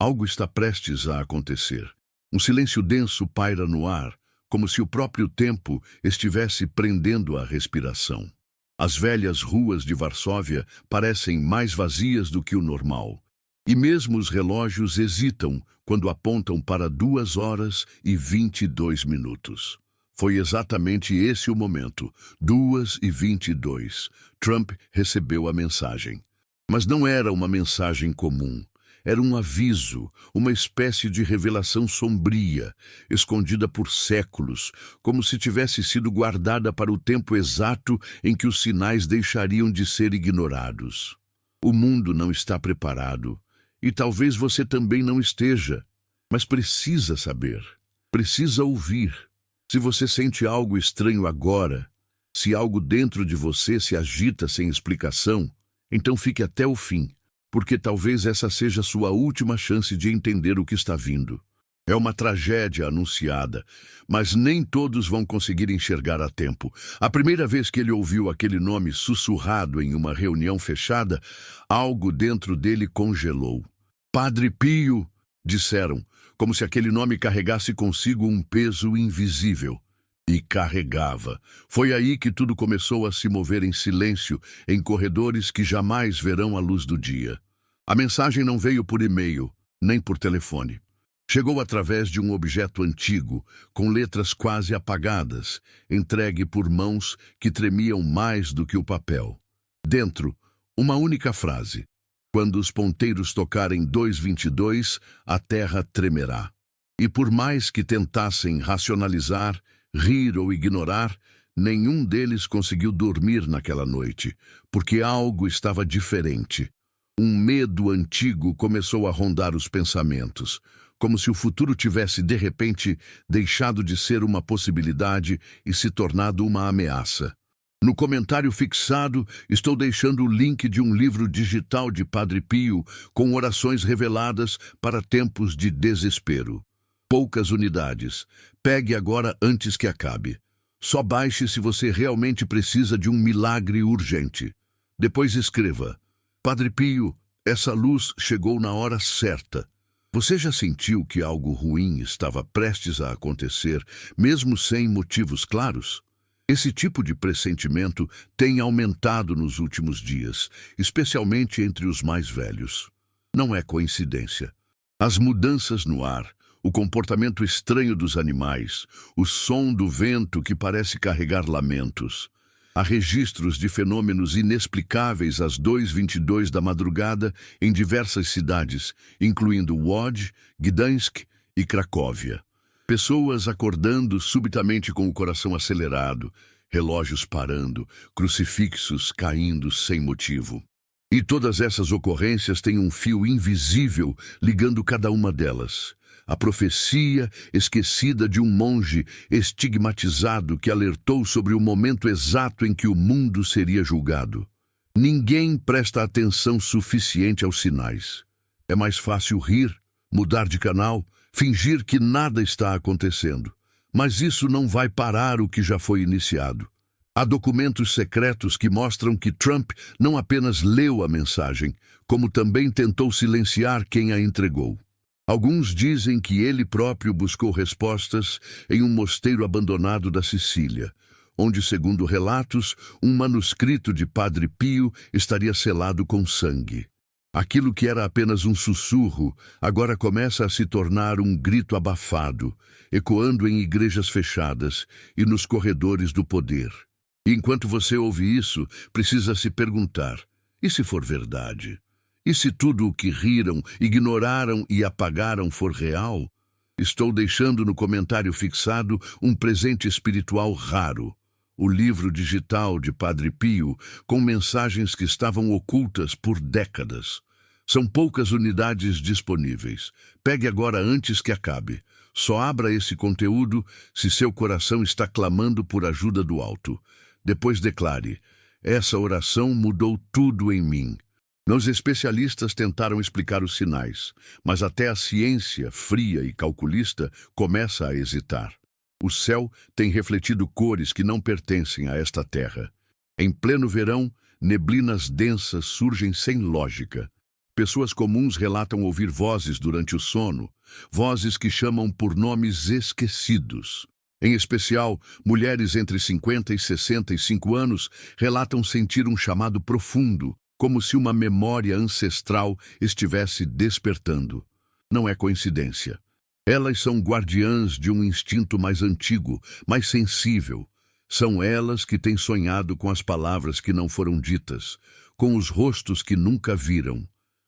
Algo está prestes a acontecer. Um silêncio denso paira no ar, como se o próprio tempo estivesse prendendo a respiração. As velhas ruas de Varsóvia parecem mais vazias do que o normal. E mesmo os relógios hesitam quando apontam para 2h22. Foi exatamente esse o momento, 2h22. Trump recebeu a mensagem. Mas não era uma mensagem comum. Era um aviso, uma espécie de revelação sombria, escondida por séculos, como se tivesse sido guardada para o tempo exato em que os sinais deixariam de ser ignorados. O mundo não está preparado, e talvez você também não esteja, mas precisa saber, precisa ouvir. Se você sente algo estranho agora, se algo dentro de você se agita sem explicação, então fique até o fim, porque talvez essa seja a sua última chance de entender o que está vindo. É uma tragédia anunciada, mas nem todos vão conseguir enxergar a tempo. A primeira vez que ele ouviu aquele nome sussurrado em uma reunião fechada, algo dentro dele congelou. Padre Pio, disseram, como se aquele nome carregasse consigo um peso invisível. E carregava. Foi aí que tudo começou a se mover em silêncio, em corredores que jamais verão a luz do dia. A mensagem não veio por e-mail, nem por telefone. Chegou através de um objeto antigo, com letras quase apagadas, entregue por mãos que tremiam mais do que o papel. Dentro, uma única frase. Quando os ponteiros tocarem 2h22, a terra tremerá. E por mais que tentassem racionalizar, rir ou ignorar, nenhum deles conseguiu dormir naquela noite, porque algo estava diferente. Um medo antigo começou a rondar os pensamentos, como se o futuro tivesse, de repente, deixado de ser uma possibilidade e se tornado uma ameaça. No comentário fixado, estou deixando o link de um livro digital de Padre Pio com orações reveladas para tempos de desespero. Poucas unidades. Pegue agora antes que acabe. Só baixe se você realmente precisa de um milagre urgente. Depois escreva: Padre Pio, essa luz chegou na hora certa. Você já sentiu que algo ruim estava prestes a acontecer, mesmo sem motivos claros? Esse tipo de pressentimento tem aumentado nos últimos dias, especialmente entre os mais velhos. Não é coincidência. As mudanças no ar, o comportamento estranho dos animais, o som do vento que parece carregar lamentos. Há registros de fenômenos inexplicáveis às 2h22 da madrugada em diversas cidades, incluindo Łódź, Gdańsk e Cracóvia. Pessoas acordando subitamente com o coração acelerado, relógios parando, crucifixos caindo sem motivo. E todas essas ocorrências têm um fio invisível ligando cada uma delas. A profecia esquecida de um monge estigmatizado que alertou sobre o momento exato em que o mundo seria julgado. Ninguém presta atenção suficiente aos sinais. É mais fácil rir, mudar de canal, fingir que nada está acontecendo. Mas isso não vai parar o que já foi iniciado. Há documentos secretos que mostram que Trump não apenas leu a mensagem, como também tentou silenciar quem a entregou. Alguns dizem que ele próprio buscou respostas em um mosteiro abandonado da Sicília, onde, segundo relatos, um manuscrito de Padre Pio estaria selado com sangue. Aquilo que era apenas um sussurro, agora começa a se tornar um grito abafado, ecoando em igrejas fechadas e nos corredores do poder. E enquanto você ouve isso, precisa se perguntar: e se for verdade? E se tudo o que riram, ignoraram e apagaram for real? Estou deixando no comentário fixado um presente espiritual raro. O livro digital de Padre Pio, com mensagens que estavam ocultas por décadas. São poucas unidades disponíveis. Pegue agora antes que acabe. Só abra esse conteúdo se seu coração está clamando por ajuda do alto. Depois declare: essa oração mudou tudo em mim. Os especialistas tentaram explicar os sinais, mas até a ciência, fria e calculista, começa a hesitar. O céu tem refletido cores que não pertencem a esta terra. Em pleno verão, neblinas densas surgem sem lógica. Pessoas comuns relatam ouvir vozes durante o sono, vozes que chamam por nomes esquecidos. Em especial, mulheres entre 50 e 65 anos relatam sentir um chamado profundo, como se uma memória ancestral estivesse despertando. Não é coincidência. Elas são guardiãs de um instinto mais antigo, mais sensível. São elas que têm sonhado com as palavras que não foram ditas, com os rostos que nunca viram,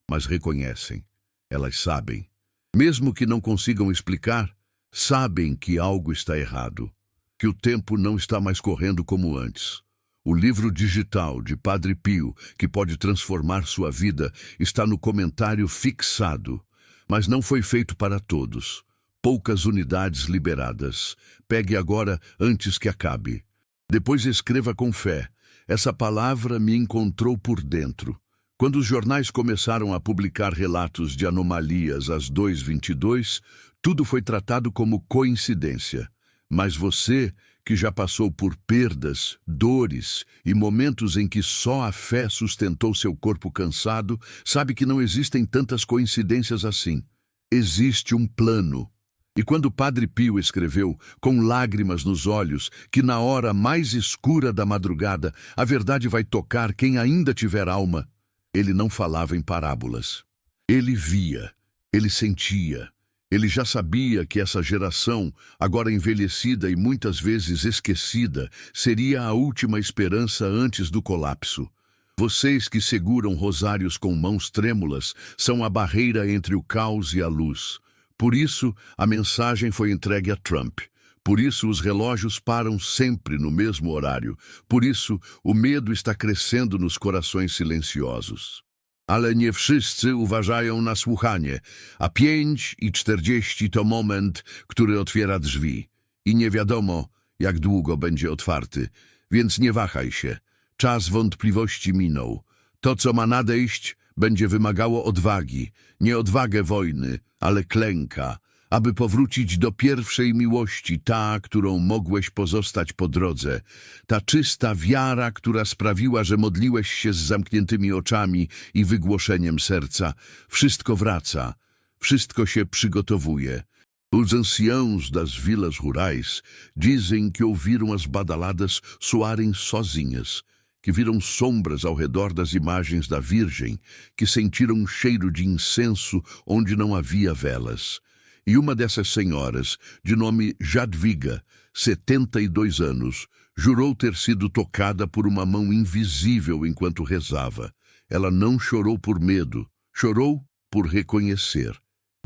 mas reconhecem. Elas sabem. Mesmo que não consigam explicar, sabem que algo está errado, que o tempo não está mais correndo como antes. O livro digital de Padre Pio, que pode transformar sua vida, está no comentário fixado, mas não foi feito para todos. Poucas unidades liberadas. Pegue agora antes que acabe. Depois escreva com fé. Essa palavra me encontrou por dentro. Quando os jornais começaram a publicar relatos de anomalias às 2h22, tudo foi tratado como coincidência. Mas você, que já passou por perdas, dores e momentos em que só a fé sustentou seu corpo cansado, sabe que não existem tantas coincidências assim. Existe um plano. E quando Padre Pio escreveu, com lágrimas nos olhos, que na hora mais escura da madrugada a verdade vai tocar quem ainda tiver alma, ele não falava em parábolas. Ele via, ele sentia. Ele já sabia que essa geração, agora envelhecida e muitas vezes esquecida, seria a última esperança antes do colapso. Vocês que seguram rosários com mãos trêmulas são a barreira entre o caos e a luz. Por isso, a mensagem foi entregue a Trump. Por isso, os relógios param sempre no mesmo horário. Por isso, o medo está crescendo nos corações silenciosos. Ale nie wszyscy uważają na słuchanie, a 5:40 to moment, który otwiera drzwi. I nie wiadomo, jak długo będzie otwarty, więc nie wahaj się. Czas wątpliwości minął. To, co ma nadejść, będzie wymagało odwagi, nie odwagę wojny, ale klęka, aby powrócić do pierwszej miłości, ta, którą mogłeś pozostać po drodze, ta czysta wiara, która sprawiła, że modliłeś się z zamkniętymi oczami i wygłoszeniem serca. Wszystko wraca, wszystko się przygotowuje. Os anciãos das vilas rurais dizem que ouviram as badaladas soarem sozinhas, que viram sombras ao redor das imagens da Virgem, que sentiram um cheiro de incenso onde não havia velas. E uma dessas senhoras, de nome Jadwiga, 72 anos, jurou ter sido tocada por uma mão invisível enquanto rezava. Ela não chorou por medo, chorou por reconhecer.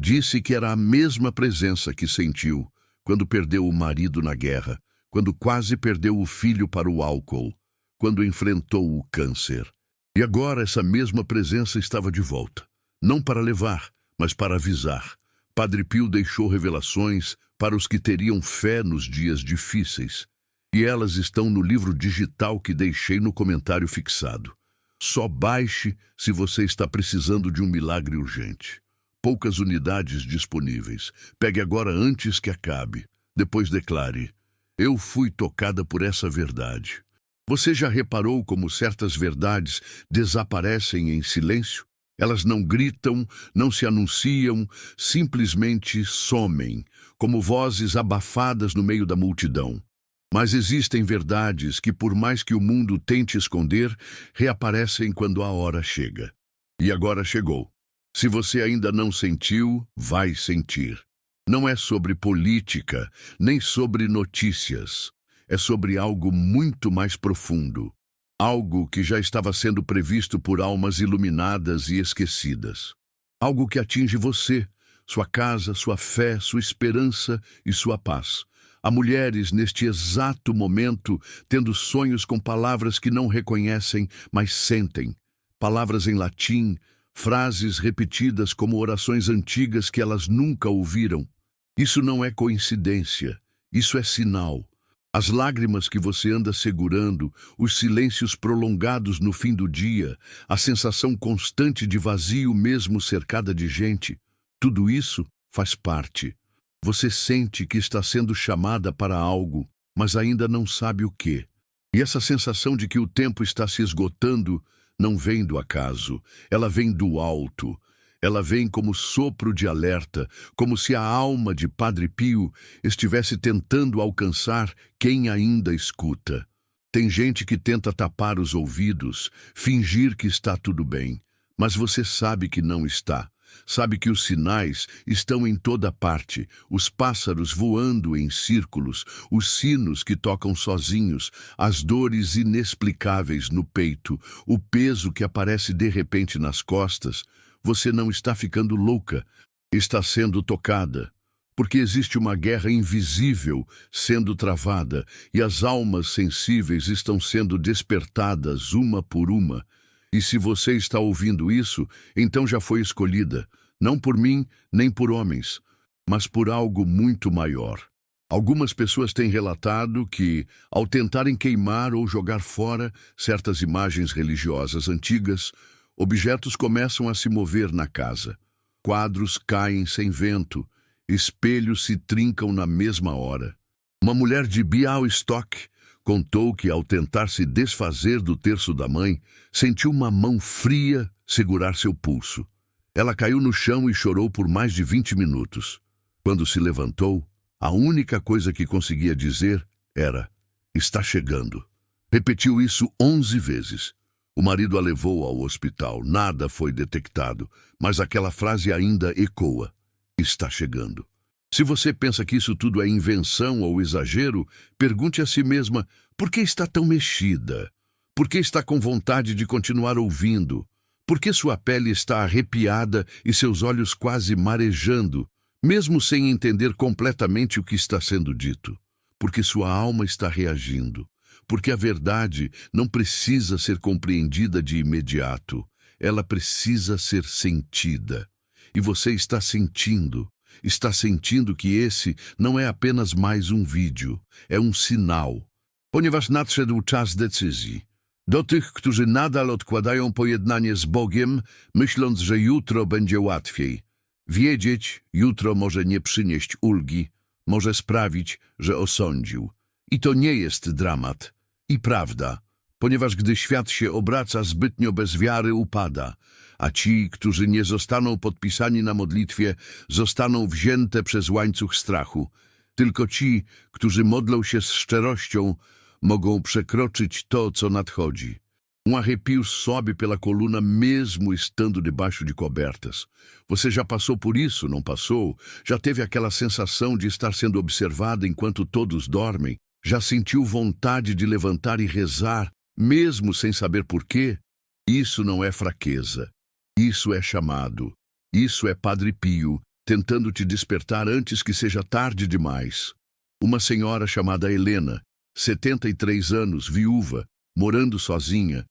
Disse que era a mesma presença que sentiu quando perdeu o marido na guerra, quando quase perdeu o filho para o álcool, quando enfrentou o câncer. E agora essa mesma presença estava de volta, não para levar, mas para avisar. Padre Pio deixou revelações para os que teriam fé nos dias difíceis, e elas estão no livro digital que deixei no comentário fixado. Só baixe se você está precisando de um milagre urgente. Poucas unidades disponíveis. Pegue agora antes que acabe. Depois declare: eu fui tocada por essa verdade. Você já reparou como certas verdades desaparecem em silêncio? Elas não gritam, não se anunciam, simplesmente somem, como vozes abafadas no meio da multidão. Mas existem verdades que, por mais que o mundo tente esconder, reaparecem quando a hora chega. E agora chegou. Se você ainda não sentiu, vai sentir. Não é sobre política, nem sobre notícias. É sobre algo muito mais profundo. Algo que já estava sendo previsto por almas iluminadas e esquecidas. Algo que atinge você, sua casa, sua fé, sua esperança e sua paz. Há mulheres neste exato momento tendo sonhos com palavras que não reconhecem, mas sentem. Palavras em latim, frases repetidas como orações antigas que elas nunca ouviram. Isso não é coincidência, isso é sinal. As lágrimas que você anda segurando, os silêncios prolongados no fim do dia, a sensação constante de vazio mesmo cercada de gente, tudo isso faz parte. Você sente que está sendo chamada para algo, mas ainda não sabe o quê. E essa sensação de que o tempo está se esgotando não vem do acaso, ela vem do alto. Ela vem como sopro de alerta, como se a alma de Padre Pio estivesse tentando alcançar quem ainda escuta. Tem gente que tenta tapar os ouvidos, fingir que está tudo bem, mas você sabe que não está. Sabe que os sinais estão em toda parte, os pássaros voando em círculos, os sinos que tocam sozinhos, as dores inexplicáveis no peito, o peso que aparece de repente nas costas. Você não está ficando louca, está sendo tocada, porque existe uma guerra invisível sendo travada e as almas sensíveis estão sendo despertadas uma por uma. E se você está ouvindo isso, então já foi escolhida, não por mim nem por homens, mas por algo muito maior. Algumas pessoas têm relatado que, ao tentarem queimar ou jogar fora certas imagens religiosas antigas, objetos começam a se mover na casa. Quadros caem sem vento, espelhos se trincam na mesma hora. Uma mulher de Białystok contou que, ao tentar se desfazer do terço da mãe, sentiu uma mão fria segurar seu pulso. Ela caiu no chão e chorou por mais de 20 minutos. Quando se levantou, a única coisa que conseguia dizer era: "Está chegando." Repetiu isso 11 vezes. O marido a levou ao hospital. Nada foi detectado, mas aquela frase ainda ecoa: "Está chegando." Se você pensa que isso tudo é invenção ou exagero, pergunte a si mesma: por que está tão mexida? Por que está com vontade de continuar ouvindo? Por que sua pele está arrepiada e seus olhos quase marejando, mesmo sem entender completamente o que está sendo dito? Porque sua alma está reagindo. Porque a verdade não precisa ser compreendida de imediato. Ela precisa ser sentida. E você está sentindo. Está sentindo que esse não é apenas mais um vídeo. É um sinal. Ponieważ nadszedł czas decyzji. Do tych, którzy nadal odkładają pojednanie z Bogiem, myśląc, że jutro będzie łatwiej. Wiedzieć, jutro może nie przynieść ulgi, może sprawić, że osądził. I to nie jest dramat. I prawda, ponieważ gdy świat się obraca zbytnio bez wiary, upada, a ci, którzy nie zostaną podpisani na modlitwie, zostaną wzięte przez łańcuch strachu. Tylko ci, którzy modlą się z szczerością, mogą przekroczyć to, co nadchodzi. Arrepio sobe pela coluna mesmo estando debaixo de cobertas. Você já passou por isso, não passou? Já teve aquela sensação de estar sendo observada enquanto todos dormem? Já sentiu vontade de levantar e rezar, mesmo sem saber por quê? Isso não é fraqueza. Isso é chamado. Isso é Padre Pio, tentando te despertar antes que seja tarde demais. Uma senhora chamada Helena, 73 anos, viúva, morando sozinha,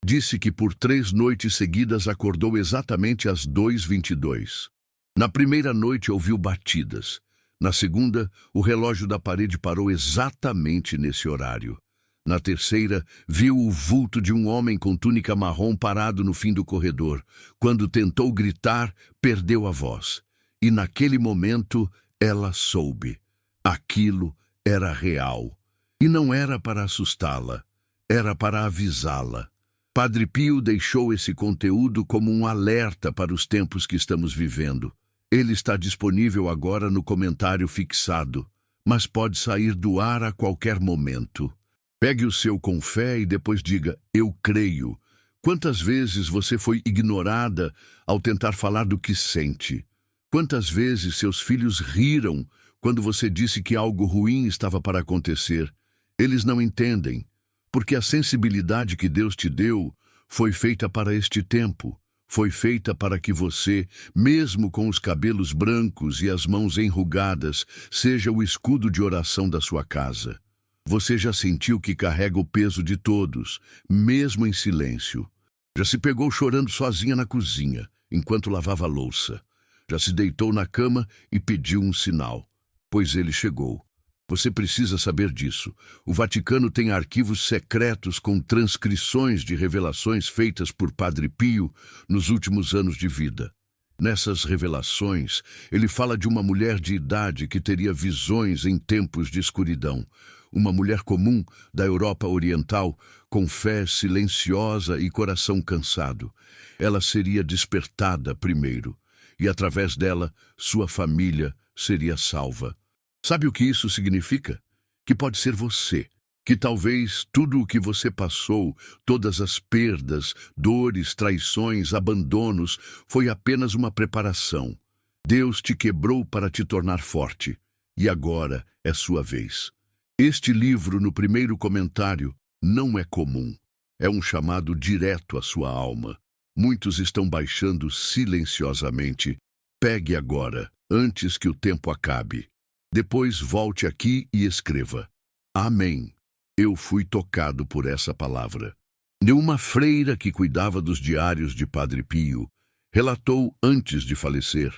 disse que por 3 noites seguidas acordou exatamente às 2h22. Na primeira noite ouviu batidas. Na segunda, o relógio da parede parou exatamente nesse horário. Na terceira, viu o vulto de um homem com túnica marrom parado no fim do corredor. Quando tentou gritar, perdeu a voz. E naquele momento, ela soube. Aquilo era real. E não era para assustá-la, era para avisá-la. Padre Pio deixou esse conteúdo como um alerta para os tempos que estamos vivendo. Ele está disponível agora no comentário fixado, mas pode sair do ar a qualquer momento. Pegue o seu com fé e depois diga: "Eu creio." Quantas vezes você foi ignorada ao tentar falar do que sente? Quantas vezes seus filhos riram quando você disse que algo ruim estava para acontecer? Eles não entendem, porque a sensibilidade que Deus te deu foi feita para este tempo. Foi feita para que você, mesmo com os cabelos brancos e as mãos enrugadas, seja o escudo de oração da sua casa. Você já sentiu que carrega o peso de todos, mesmo em silêncio. Já se pegou chorando sozinha na cozinha, enquanto lavava a louça. Já se deitou na cama e pediu um sinal, pois ele chegou. Você precisa saber disso. O Vaticano tem arquivos secretos com transcrições de revelações feitas por Padre Pio nos últimos anos de vida. Nessas revelações, ele fala de uma mulher de idade que teria visões em tempos de escuridão. uma mulher comum da Europa Oriental, com fé silenciosa e coração cansado. Ela seria despertada primeiro, e através dela, sua família seria salva. Sabe o que isso significa? Que pode ser você. Que talvez tudo o que você passou, todas as perdas, dores, traições, abandonos, foi apenas uma preparação. Deus te quebrou para te tornar forte. E agora é sua vez. Este livro, no primeiro comentário, não é comum. É um chamado direto à sua alma. Muitos estão baixando silenciosamente. Pegue agora, antes que o tempo acabe. Depois volte aqui e escreva. Amém. Eu fui tocado por essa palavra. De uma freira que cuidava dos diários de Padre Pio, relatou antes de falecer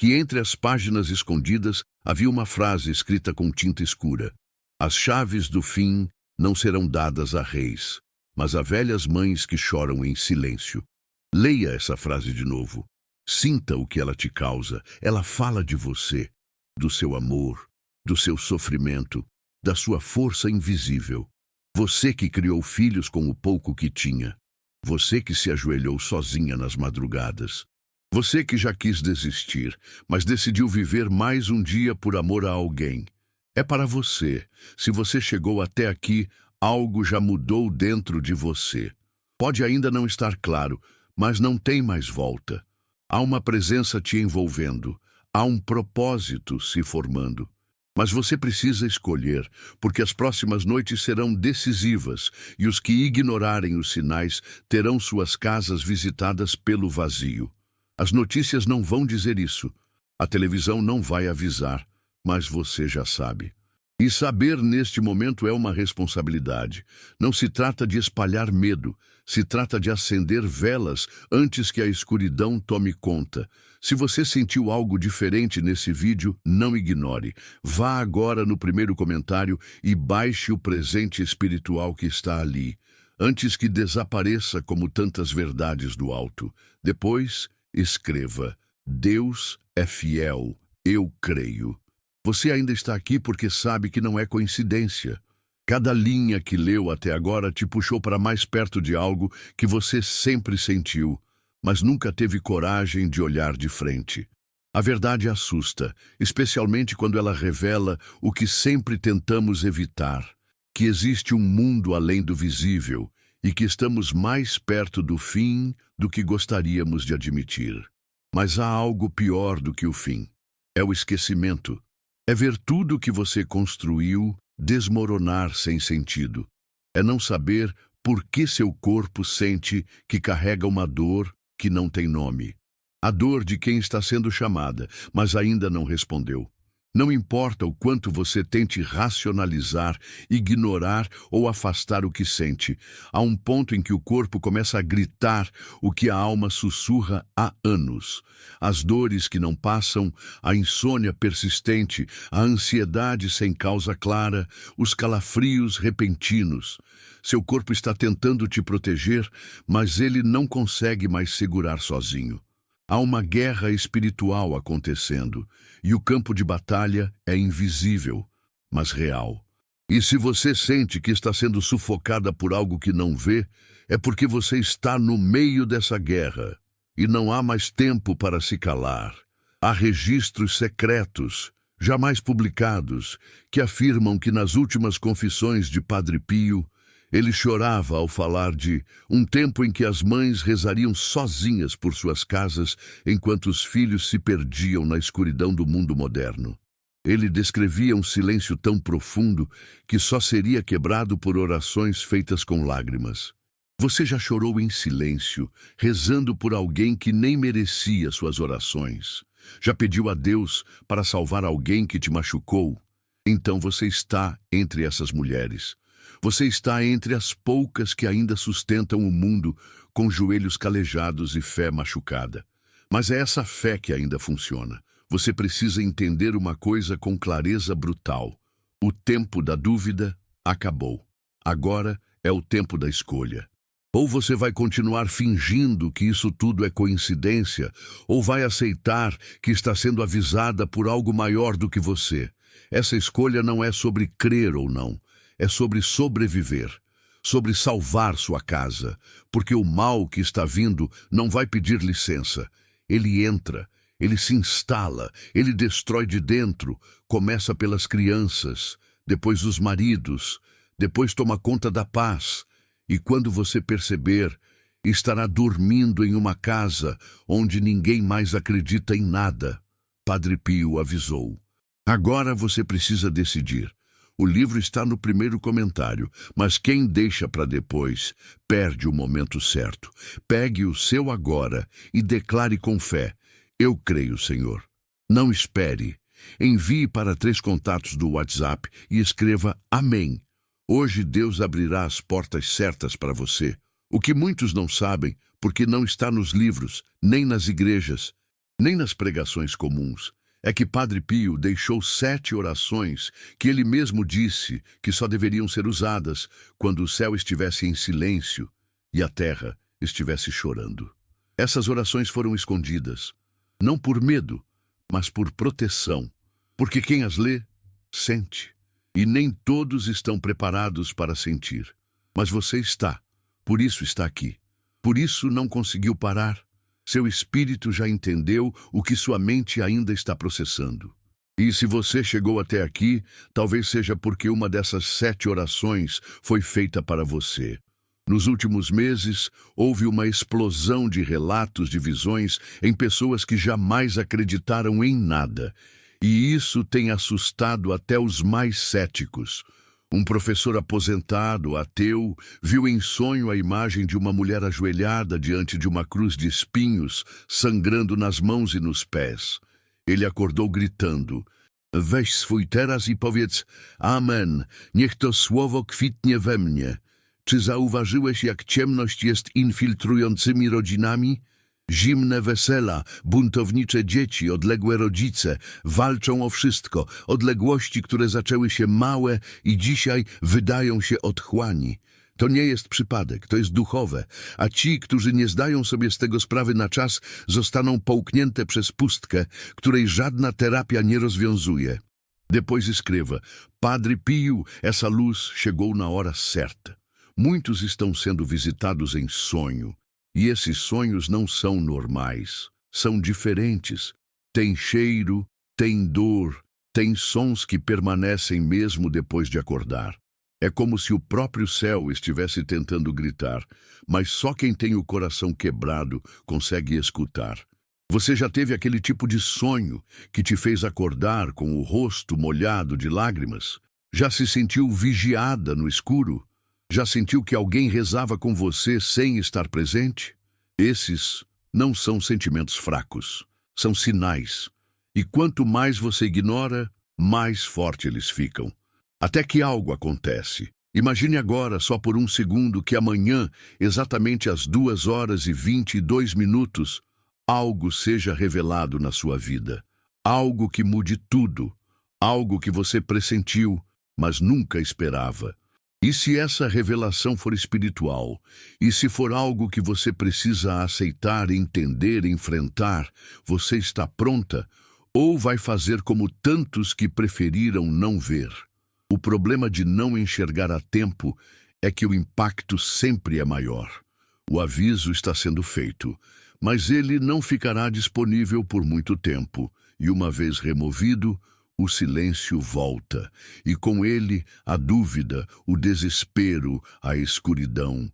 que entre as páginas escondidas havia uma frase escrita com tinta escura. As chaves do fim não serão dadas a reis, mas a velhas mães que choram em silêncio. Leia essa frase de novo. Sinta o que ela te causa. Ela fala de você, do seu amor, do seu sofrimento, da sua força invisível. Você que criou filhos com o pouco que tinha. Você que se ajoelhou sozinha nas madrugadas. Você que já quis desistir, mas decidiu viver mais um dia por amor a alguém. É para você. Se você chegou até aqui, algo já mudou dentro de você. Pode ainda não estar claro, mas não tem mais volta. Há uma presença te envolvendo. Há um propósito se formando. Mas você precisa escolher, porque as próximas noites serão decisivas e os que ignorarem os sinais terão suas casas visitadas pelo vazio. As notícias não vão dizer isso. A televisão não vai avisar, mas você já sabe. E saber neste momento é uma responsabilidade. Não se trata de espalhar medo, se trata de acender velas antes que a escuridão tome conta. Se você sentiu algo diferente nesse vídeo, não ignore. Vá agora no primeiro comentário e baixe o presente espiritual que está ali, antes que desapareça como tantas verdades do alto. Depois, escreva: Deus é fiel, eu creio. Você ainda está aqui porque sabe que não é coincidência. Cada linha que leu até agora te puxou para mais perto de algo que você sempre sentiu, mas nunca teve coragem de olhar de frente. A verdade assusta, especialmente quando ela revela o que sempre tentamos evitar, que existe um mundo além do visível e que estamos mais perto do fim do que gostaríamos de admitir. Mas há algo pior do que o fim. É o esquecimento. É ver tudo o que você construiu desmoronar sem sentido. É não saber por que seu corpo sente que carrega uma dor que não tem nome. A dor de quem está sendo chamada, mas ainda não respondeu. Não importa o quanto você tente racionalizar, ignorar ou afastar o que sente, há um ponto em que o corpo começa a gritar o que a alma sussurra há anos. As dores que não passam, a insônia persistente, a ansiedade sem causa clara, os calafrios repentinos. Seu corpo está tentando te proteger, mas ele não consegue mais segurar sozinho. Há uma guerra espiritual acontecendo, e o campo de batalha é invisível, mas real. E se você sente que está sendo sufocada por algo que não vê, é porque você está no meio dessa guerra, e não há mais tempo para se calar. Há registros secretos, jamais publicados, que afirmam que nas últimas confissões de Padre Pio, ele chorava ao falar de um tempo em que as mães rezariam sozinhas por suas casas enquanto os filhos se perdiam na escuridão do mundo moderno. Ele descrevia um silêncio tão profundo que só seria quebrado por orações feitas com lágrimas. Você já chorou em silêncio, rezando por alguém que nem merecia suas orações? Já pediu a Deus para salvar alguém que te machucou? Então você está entre essas mulheres. Você está entre as poucas que ainda sustentam o mundo com joelhos calejados e fé machucada. Mas é essa fé que ainda funciona. Você precisa entender uma coisa com clareza brutal. O tempo da dúvida acabou. Agora é o tempo da escolha. Ou você vai continuar fingindo que isso tudo é coincidência, ou vai aceitar que está sendo avisada por algo maior do que você. Essa escolha não é sobre crer ou não. é sobre sobreviver, sobre salvar sua casa, porque o mal que está vindo não vai pedir licença. Ele entra, ele se instala, ele destrói de dentro, começa pelas crianças, depois os maridos, depois toma conta da paz, e quando você perceber, estará dormindo em uma casa onde ninguém mais acredita em nada. Padre Pio avisou. Agora você precisa decidir. O livro está no primeiro comentário, mas quem deixa para depois perde o momento certo. Pegue o seu agora e declare com fé: eu creio, Senhor. Não espere. Envie para 3 contatos do WhatsApp e escreva Amém. Hoje Deus abrirá as portas certas para você. O que muitos não sabem, porque não está nos livros, nem nas igrejas, nem nas pregações comuns, é que Padre Pio deixou 7 orações que ele mesmo disse que só deveriam ser usadas quando o céu estivesse em silêncio e a terra estivesse chorando. Essas orações foram escondidas, não por medo, mas por proteção, porque quem as lê, sente. E nem todos estão preparados para sentir. Mas você está, por isso está aqui. Por isso não conseguiu parar. Seu espírito já entendeu o que sua mente ainda está processando. E se você chegou até aqui, talvez seja porque uma dessas 7 orações foi feita para você. Nos últimos meses, houve uma explosão de relatos de visões em pessoas que jamais acreditaram em nada. E isso tem assustado até os mais céticos. Um professor aposentado, ateu, viu em sonho a imagem de uma mulher ajoelhada diante de uma cruz de espinhos, sangrando nas mãos e nos pés. Ele acordou gritando: Weź swój teraz i powiedz: Amen, niech to słowo kwitnie we mnie. Czy zauważyłeś, jak ciemność jest infiltrującymi rodzinami? Zimne wesela, buntownicze dzieci, odległe rodzice walczą o wszystko, odległości, które zaczęły się małe i dzisiaj wydają się otchłani. To nie jest przypadek, to jest duchowe, a ci, którzy nie zdają sobie z tego sprawy na czas, zostaną połknięte przez pustkę, której żadna terapia nie rozwiązuje. Depois escreva: Padre Pio, essa luz chegou na hora certa. Muitos estão sendo visitados em sonho. E esses sonhos não são normais, são diferentes. Tem cheiro, tem dor, tem sons que permanecem mesmo depois de acordar. É como se o próprio céu estivesse tentando gritar, mas só quem tem o coração quebrado consegue escutar. Você já teve aquele tipo de sonho que te fez acordar com o rosto molhado de lágrimas? Já se sentiu vigiada no escuro? Já sentiu que alguém rezava com você sem estar presente? Esses não são sentimentos fracos, são sinais. E quanto mais você ignora, mais forte eles ficam. Até que algo acontece. Imagine agora, só por um segundo, que amanhã, exatamente às 2h22, algo seja revelado na sua vida. Algo que mude tudo. Algo que você pressentiu, mas nunca esperava. E se essa revelação for espiritual, e se for algo que você precisa aceitar, entender, enfrentar, você está pronta ou vai fazer como tantos que preferiram não ver? O problema de não enxergar a tempo é que o impacto sempre é maior. O aviso está sendo feito, mas ele não ficará disponível por muito tempo, e uma vez removido, o silêncio volta, e com ele a dúvida, o desespero, a escuridão.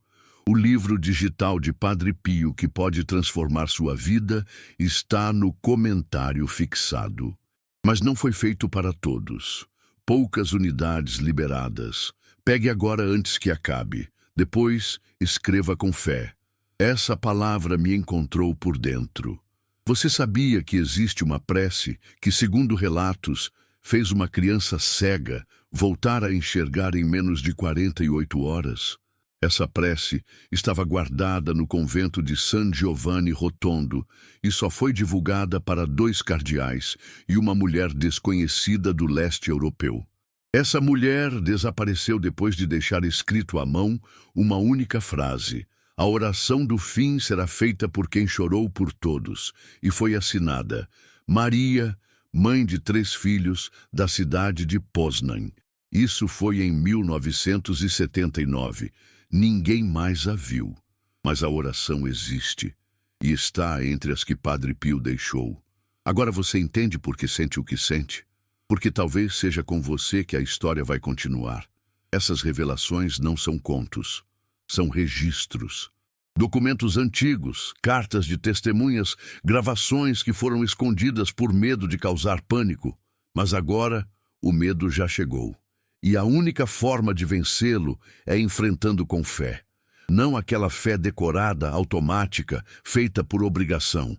O livro digital de Padre Pio, que pode transformar sua vida, está no comentário fixado. Mas não foi feito para todos. Poucas unidades liberadas. Pegue agora antes que acabe. Depois, escreva com fé. Essa palavra me encontrou por dentro. Você sabia que existe uma prece que, segundo relatos, fez uma criança cega voltar a enxergar em menos de 48 horas? Essa prece estava guardada no convento de San Giovanni Rotondo e só foi divulgada para 2 cardeais e uma mulher desconhecida do leste europeu. Essa mulher desapareceu depois de deixar escrito à mão uma única frase: a oração do fim será feita por quem chorou por todos, e foi assinada: Maria, mãe de 3 filhos, da cidade de Poznań. Isso foi em 1979. Ninguém mais a viu. Mas a oração existe e está entre as que Padre Pio deixou. Agora você entende por que sente o que sente? Porque talvez seja com você que a história vai continuar. Essas revelações não são contos, são registros. Documentos antigos, cartas de testemunhas, gravações que foram escondidas por medo de causar pânico. Mas agora, o medo já chegou. E a única forma de vencê-lo é enfrentando com fé. Não aquela fé decorada, automática, feita por obrigação,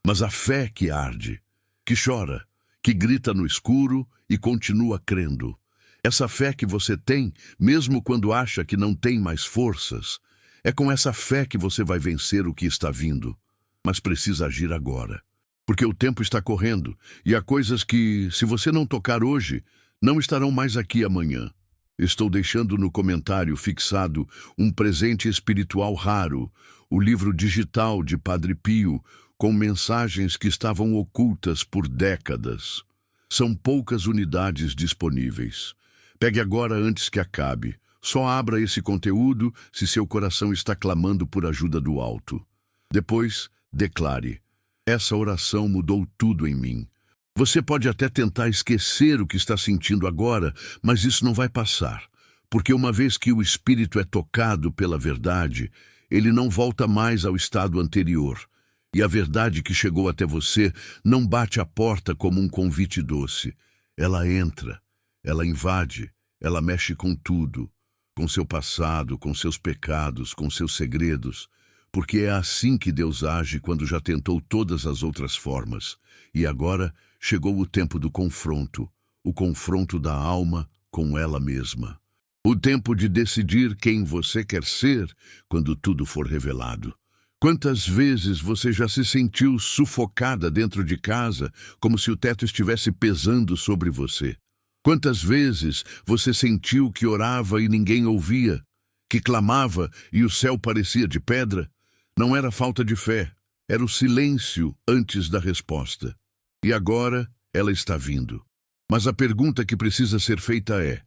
mas a fé que arde, que chora, que grita no escuro e continua crendo. Essa fé que você tem, mesmo quando acha que não tem mais forças, é com essa fé que você vai vencer o que está vindo. Mas precisa agir agora, porque o tempo está correndo e há coisas que, se você não tocar hoje, não estarão mais aqui amanhã. Estou deixando no comentário fixado um presente espiritual raro, o livro digital de Padre Pio, com mensagens que estavam ocultas por décadas. São poucas unidades disponíveis. Pegue agora antes que acabe. Só abra esse conteúdo se seu coração está clamando por ajuda do alto. Depois, declare: essa oração mudou tudo em mim. Você pode até tentar esquecer o que está sentindo agora, mas isso não vai passar, porque uma vez que o espírito é tocado pela verdade, ele não volta mais ao estado anterior. E a verdade que chegou até você não bate a porta como um convite doce. Ela entra, ela invade, ela mexe com tudo, com seu passado, com seus pecados, com seus segredos, porque é assim que Deus age quando já tentou todas as outras formas. E agora chegou o tempo do confronto, o confronto da alma com ela mesma. O tempo de decidir quem você quer ser quando tudo for revelado. Quantas vezes você já se sentiu sufocada dentro de casa, como se o teto estivesse pesando sobre você? Quantas vezes você sentiu que orava e ninguém ouvia, que clamava e o céu parecia de pedra? Não era falta de fé, era o silêncio antes da resposta. E agora ela está vindo. Mas a pergunta que precisa ser feita é: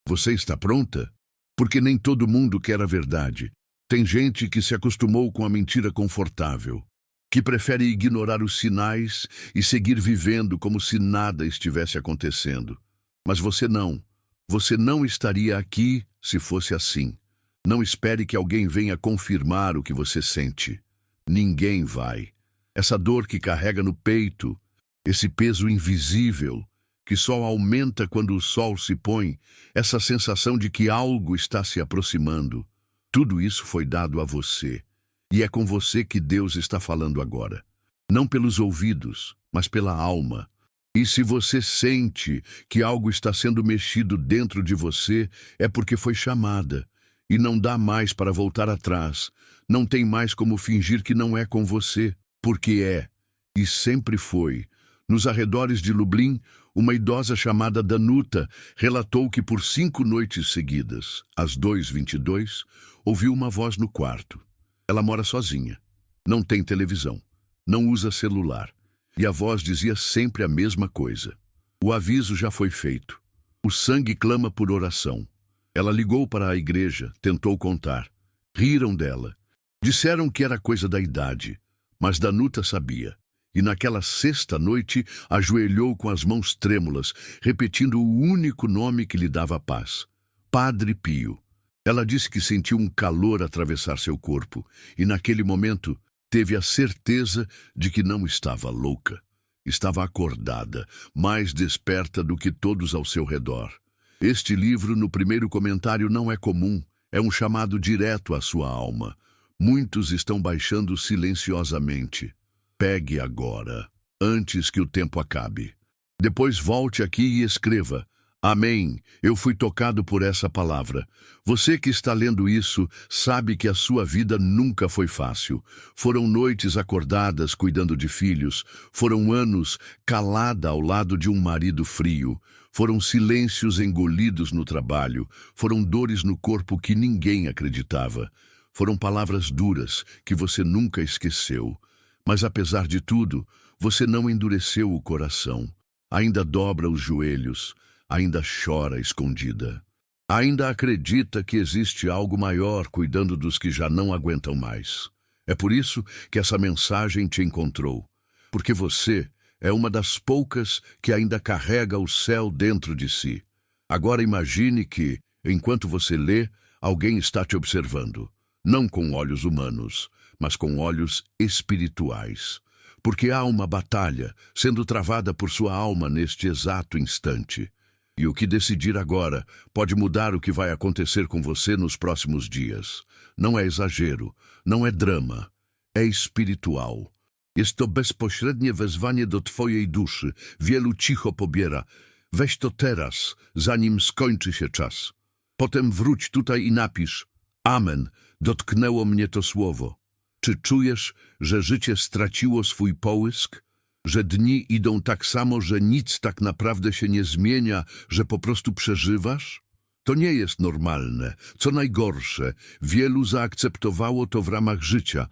você está pronta? Porque nem todo mundo quer a verdade. Tem gente que se acostumou com a mentira confortável, que prefere ignorar os sinais e seguir vivendo como se nada estivesse acontecendo. Mas você não estaria aqui se fosse assim. Não espere que alguém venha confirmar o que você sente. Ninguém vai. Essa dor que carrega no peito, esse peso invisível, que só aumenta quando o sol se põe, essa sensação de que algo está se aproximando, tudo isso foi dado a você. E é com você que Deus está falando agora. Não pelos ouvidos, mas pela alma. E se você sente que algo está sendo mexido dentro de você, é porque foi chamada. E não dá mais para voltar atrás. Não tem mais como fingir que não é com você, porque é. E sempre foi. Nos arredores de Lublin, uma idosa chamada Danuta relatou que por 5 noites seguidas, às 2h22, ouviu uma voz no quarto. Ela mora sozinha. Não tem televisão. Não usa celular. E a voz dizia sempre a mesma coisa. O aviso já foi feito. O sangue clama por oração. Ela ligou para a igreja, tentou contar. Riram dela. Disseram que era coisa da idade, mas Danuta sabia. E naquela sexta noite, ajoelhou com as mãos trêmulas, repetindo o único nome que lhe dava paz: Padre Pio. Ela disse que sentiu um calor atravessar seu corpo, e naquele momento teve a certeza de que não estava louca. Estava acordada, mais desperta do que todos ao seu redor. Este livro, no primeiro comentário, não é comum, é um chamado direto à sua alma. Muitos estão baixando silenciosamente. Pegue agora, antes que o tempo acabe. Depois volte aqui e escreva: Amém, eu fui tocado por essa palavra. Você que está lendo isso sabe que a sua vida nunca foi fácil. Foram noites acordadas cuidando de filhos, foram anos calada ao lado de um marido frio, foram silêncios engolidos no trabalho, foram dores no corpo que ninguém acreditava, foram palavras duras que você nunca esqueceu. Mas apesar de tudo, você não endureceu o coração, ainda dobra os joelhos, ainda chora escondida. Ainda acredita que existe algo maior cuidando dos que já não aguentam mais. É por isso que essa mensagem te encontrou, porque você é uma das poucas que ainda carrega o céu dentro de si. Agora imagine que, enquanto você lê, alguém está te observando, não com olhos humanos, mas com olhos espirituais. Porque há uma batalha sendo travada por sua alma neste exato instante. E o que decidir agora pode mudar o que vai acontecer com você nos próximos dias. Não é exagero, não é drama, é espiritual. Jest to bezpośrednie wezwanie do twojej duszy. Wielu cicho pobiera. Weź to teraz, zanim skończy się czas. Potem wróć tutaj i napisz: Amen, dotknęło mnie to słowo. Czy czujesz, że życie straciło swój połysk? Że dni idą tak samo, że nic tak naprawdę się nie zmienia, że po prostu przeżywasz? To nie jest normalne. Co najgorsze, wielu zaakceptowało to w ramach życia,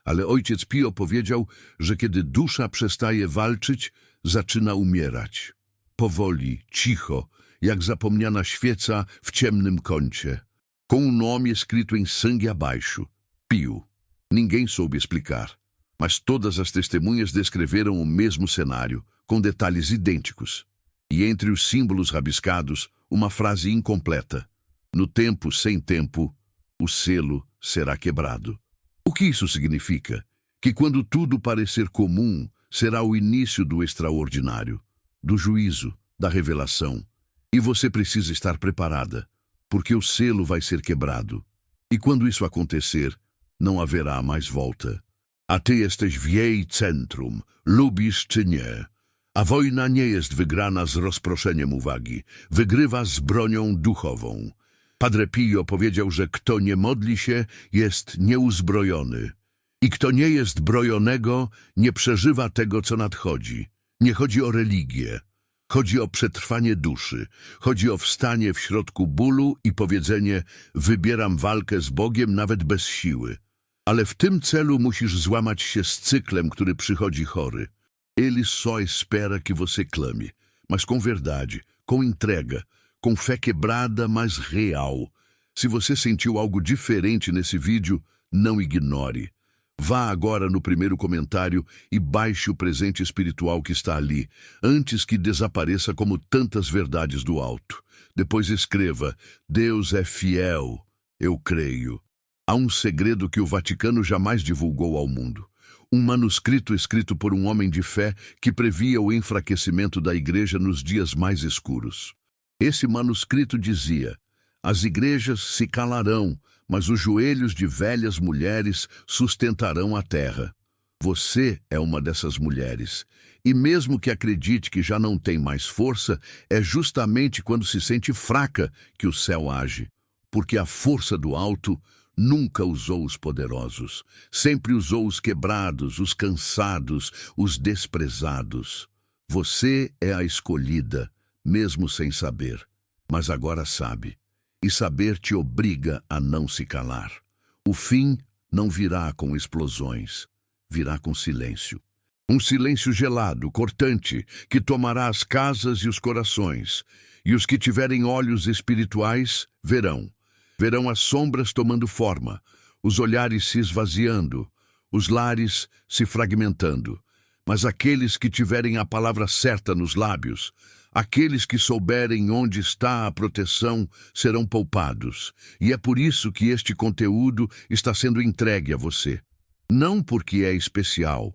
ale ojciec Pio powiedział, że kiedy dusza przestaje walczyć, zaczyna umierać. Powoli, cicho, jak zapomniana świeca w ciemnym kącie. Com nome escrito em sangue abaixo, Pio. Ninguém soube explicar, mas todas as testemunhas descreveram o mesmo cenário, com detalhes idênticos. E entre os símbolos rabiscados, uma frase incompleta. No tempo sem tempo, o selo será quebrado. O que isso significa? Que quando tudo parecer comum, será o início do extraordinário, do juízo, da revelação. E você precisa estar preparada, porque o selo vai ser quebrado. E quando isso acontecer, não haverá mais volta. A ty jesteś w jej centrum, lubisz czy nie. A wojna nie jest wygrana z rozproszeniem uwagi, wygrywa z bronią duchową. Padre Pio powiedział, że kto nie modli się, jest nieuzbrojony. I kto nie jest brojonego, nie przeżywa tego, co nadchodzi. Nie chodzi o religię. Chodzi o przetrwanie duszy. Chodzi o wstanie w środku bólu i powiedzenie: wybieram walkę z Bogiem nawet bez siły. Ale w tym celu musisz złamać się z cyklem, który przychodzi chory. Ele só espera que você clame, mas com verdade, com entrega, com fé quebrada, mas real. Se você sentiu algo diferente nesse vídeo, não ignore. Vá agora no primeiro comentário e baixe o presente espiritual que está ali, antes que desapareça como tantas verdades do alto. Depois escreva: Deus é fiel, eu creio. Há um segredo que o Vaticano jamais divulgou ao mundo. Um manuscrito escrito por um homem de fé que previa o enfraquecimento da igreja nos dias mais escuros. Esse manuscrito dizia: as igrejas se calarão, mas os joelhos de velhas mulheres sustentarão a terra. Você é uma dessas mulheres. E mesmo que acredite que já não tem mais força, é justamente quando se sente fraca que o céu age. Porque a força do alto nunca usou os poderosos, sempre usou os quebrados, os cansados, os desprezados. Você é a escolhida, mesmo sem saber, mas agora sabe. E saber te obriga a não se calar. O fim não virá com explosões, virá com silêncio. Um silêncio gelado, cortante, que tomará as casas e os corações. E os que tiverem olhos espirituais verão. Verão as sombras tomando forma, os olhares se esvaziando, os lares se fragmentando. Mas aqueles que tiverem a palavra certa nos lábios, aqueles que souberem onde está a proteção, serão poupados. E é por isso que este conteúdo está sendo entregue a você. Não porque é especial,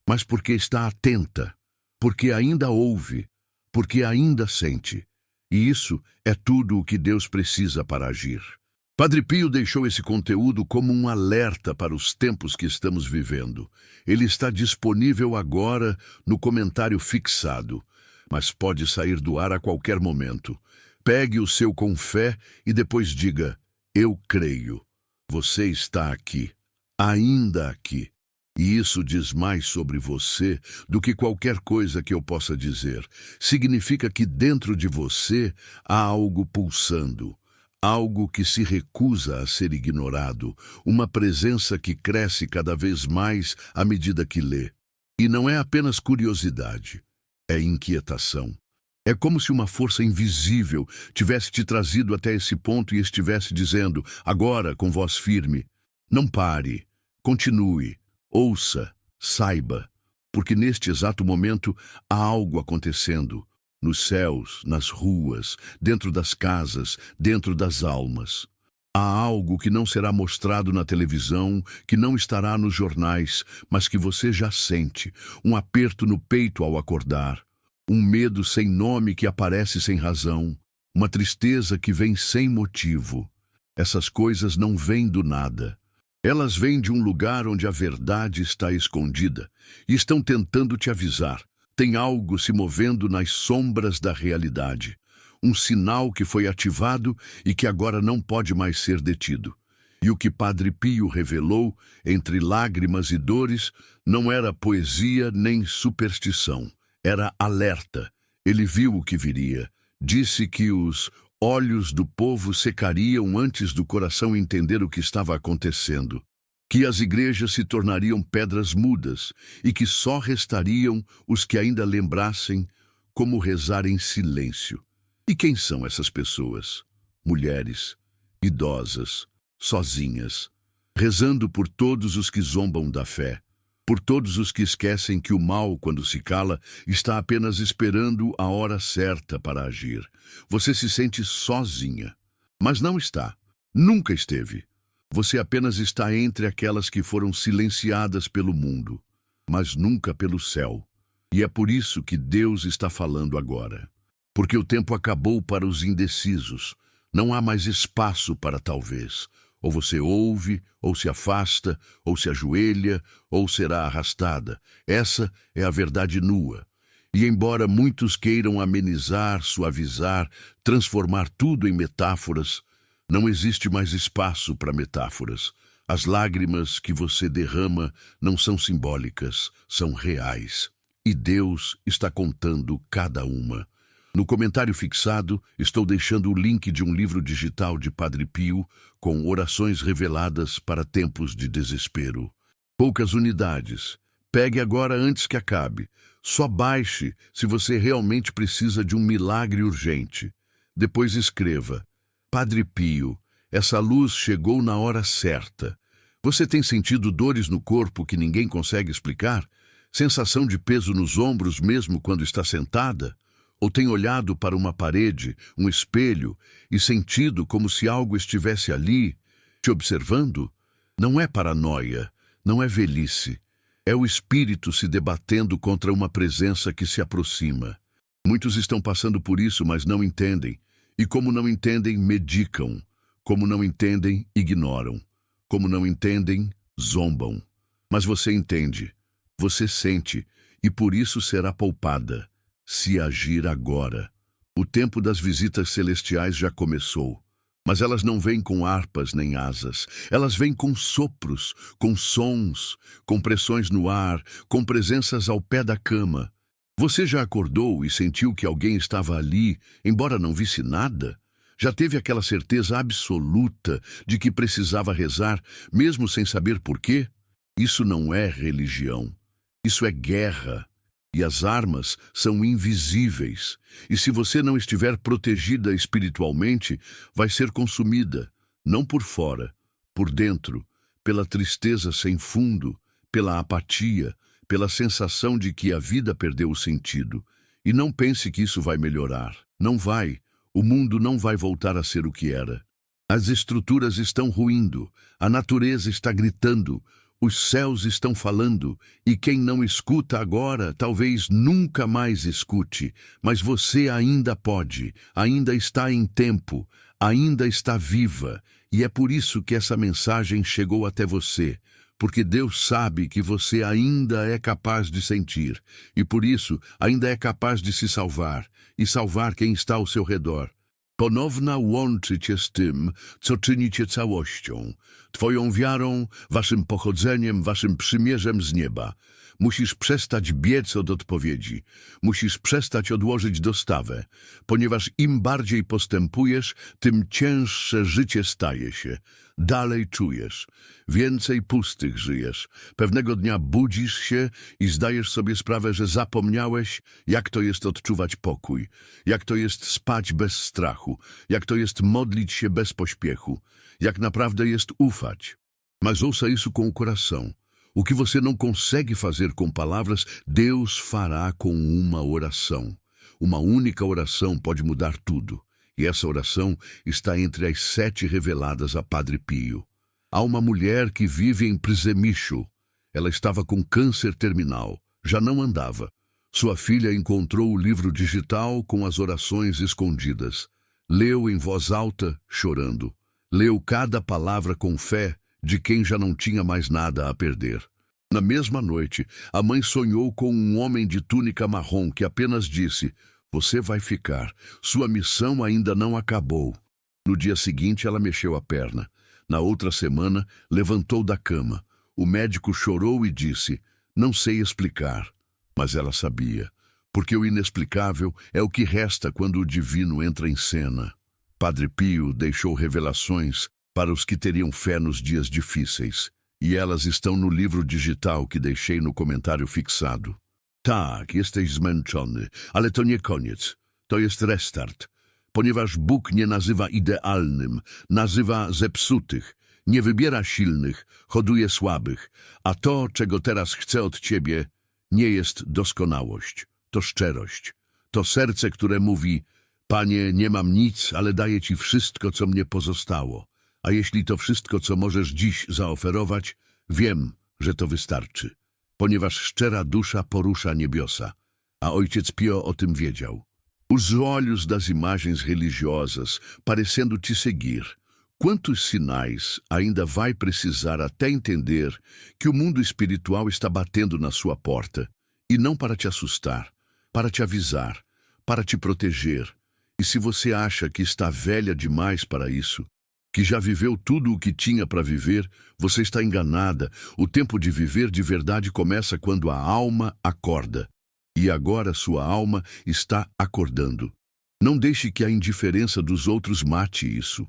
mas porque está atenta, porque ainda ouve, porque ainda sente. E isso é tudo o que Deus precisa para agir. Padre Pio deixou esse conteúdo como um alerta para os tempos que estamos vivendo. Ele está disponível agora no comentário fixado, mas pode sair do ar a qualquer momento. Pegue o seu com fé e depois diga: eu creio. Você está aqui, ainda aqui. E isso diz mais sobre você do que qualquer coisa que eu possa dizer. Significa que dentro de você há algo pulsando. Algo que se recusa a ser ignorado, uma presença que cresce cada vez mais à medida que lê. E não é apenas curiosidade, é inquietação. É como se uma força invisível tivesse te trazido até esse ponto e estivesse dizendo, agora, com voz firme, não pare, continue, ouça, saiba, porque neste exato momento há algo acontecendo, nos céus, nas ruas, dentro das casas, dentro das almas. Há algo que não será mostrado na televisão, que não estará nos jornais, mas que você já sente, um aperto no peito ao acordar, um medo sem nome que aparece sem razão, uma tristeza que vem sem motivo. Essas coisas não vêm do nada. Elas vêm de um lugar onde a verdade está escondida e estão tentando te avisar. Tem algo se movendo nas sombras da realidade. Um sinal que foi ativado e que agora não pode mais ser detido. E o que Padre Pio revelou, entre lágrimas e dores, não era poesia nem superstição. Era alerta. Ele viu o que viria. Disse que os olhos do povo secariam antes do coração entender o que estava acontecendo. Que as igrejas se tornariam pedras mudas e que só restariam os que ainda lembrassem como rezar em silêncio. E quem são essas pessoas? Mulheres, idosas, sozinhas, rezando por todos os que zombam da fé, por todos os que esquecem que o mal, quando se cala, está apenas esperando a hora certa para agir. Você se sente sozinha, mas não está, nunca esteve. Você apenas está entre aquelas que foram silenciadas pelo mundo, mas nunca pelo céu. E é por isso que Deus está falando agora. Porque o tempo acabou para os indecisos. Não há mais espaço para talvez. Ou você ouve, ou se afasta, ou se ajoelha, ou será arrastada. Essa é a verdade nua. E embora muitos queiram amenizar, suavizar, transformar tudo em metáforas, não existe mais espaço para metáforas. As lágrimas que você derrama não são simbólicas, são reais. E Deus está contando cada uma. No comentário fixado, estou deixando o link de um livro digital de Padre Pio com orações reveladas para tempos de desespero. Poucas unidades. Pegue agora antes que acabe. Só baixe se você realmente precisa de um milagre urgente. Depois escreva: Padre Pio, essa luz chegou na hora certa. Você tem sentido dores no corpo que ninguém consegue explicar? Sensação de peso nos ombros mesmo quando está sentada? Ou tem olhado para uma parede, um espelho, e sentido como se algo estivesse ali, te observando? Não é paranoia, não é velhice. É o espírito se debatendo contra uma presença que se aproxima. Muitos estão passando por isso, mas não entendem. E como não entendem, medicam. Como não entendem, ignoram. Como não entendem, zombam. Mas você entende, você sente, e por isso será poupada, se agir agora. O tempo das visitas celestiais já começou. Mas elas não vêm com harpas nem asas. Elas vêm com sopros, com sons, com pressões no ar, com presenças ao pé da cama. Você já acordou e sentiu que alguém estava ali, embora não visse nada? Já teve aquela certeza absoluta de que precisava rezar, mesmo sem saber por quê? Isso não é religião. Isso é guerra. E as armas são invisíveis. E se você não estiver protegida espiritualmente, vai ser consumida, não por fora, por dentro, pela tristeza sem fundo, pela apatia, pela sensação de que a vida perdeu o sentido. E não pense que isso vai melhorar. Não vai. O mundo não vai voltar a ser o que era. As estruturas estão ruindo, a natureza está gritando, os céus estão falando, e quem não escuta agora, talvez nunca mais escute, mas você ainda pode, ainda está em tempo, ainda está viva, e é por isso que essa mensagem chegou até você, porque Deus sabe que você ainda é capaz de sentir, e por isso ainda é capaz de se salvar, e salvar quem está ao seu redor. Ponowna łączyć się z tym, co czynicie całością. Twoją wiarą, waszym pochodzeniem, waszym przymierzem z nieba. Musisz przestać biec od odpowiedzi. Musisz przestać odłożyć dostawę, ponieważ im bardziej postępujesz, tym cięższe życie staje się. Dalej czujesz. Więcej pustych żyjesz. Pewnego dnia budzisz się i zdajesz sobie sprawę, że zapomniałeś, jak to jest odczuwać pokój, jak to jest spać bez strachu, jak to jest modlić się bez pośpiechu, jak naprawdę jest ufać. Mas ouça isso com o coração. O que você não consegue fazer com palavras, Deus fará com uma oração. Uma única oração pode mudar tudo. E essa oração está entre as 7 reveladas a Padre Pio. Há uma mulher que vive em Przemyśl. Ela estava com câncer terminal. Já não andava. Sua filha encontrou o livro digital com as orações escondidas. Leu em voz alta, chorando. Leu cada palavra com fé de quem já não tinha mais nada a perder. Na mesma noite, a mãe sonhou com um homem de túnica marrom que apenas disse: "Você vai ficar. Sua missão ainda não acabou." No dia seguinte, ela mexeu a perna. Na outra semana, levantou da cama. O médico chorou e disse: "Não sei explicar." Mas ela sabia, porque o inexplicável é o que resta quando o divino entra em cena. Padre Pio deixou revelações para os que teriam fé nos dias difíceis, e elas estão no livro digital que deixei no comentário fixado. Tak, jesteś zmęczony, ale to nie koniec. To jest restart. Ponieważ Bóg nie nazywa idealnym, nazywa zepsutych, nie wybiera silnych, hoduje słabych, a to, czego teraz chce od ciebie, nie jest doskonałość, to szczerość, to serce, które mówi: "Panie, nie mam nic, ale daję Ci wszystko, co mnie pozostało. A jeśli to wszystko, co możesz dziś zaoferować, wiem, że to wystarczy." Ponieważ szczera dusza porusza niebiosa, a Ojciec Pio o tym wiedział. Os olhos das imagens religiosas parecendo te seguir. Quantos sinais ainda vai precisar até entender que o mundo espiritual está batendo na sua porta, e não para te assustar, para te avisar, para te proteger. E se você acha que está velha demais para isso, que já viveu tudo o que tinha para viver, você está enganada. O tempo de viver de verdade começa quando a alma acorda. E agora sua alma está acordando. Não deixe que a indiferença dos outros mate isso.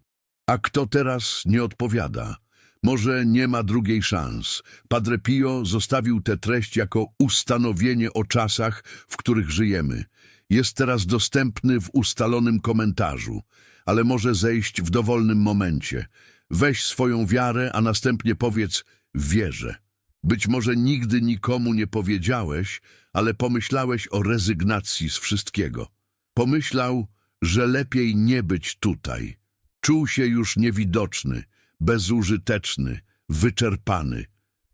A kto teraz nie odpowiada? Może nie ma drugiej szans. Padre Pio zostawił tę treść jako ustanowienie o czasach, w których żyjemy. Jest teraz dostępny w ustalonym komentarzu, ale może zejść w dowolnym momencie. Weź swoją wiarę, a następnie powiedz: "Wierzę." Być może nigdy nikomu nie powiedziałeś, ale pomyślałeś o rezygnacji z wszystkiego. Pomyślał, że lepiej nie być tutaj. Czuł się już niewidoczny, bezużyteczny, wyczerpany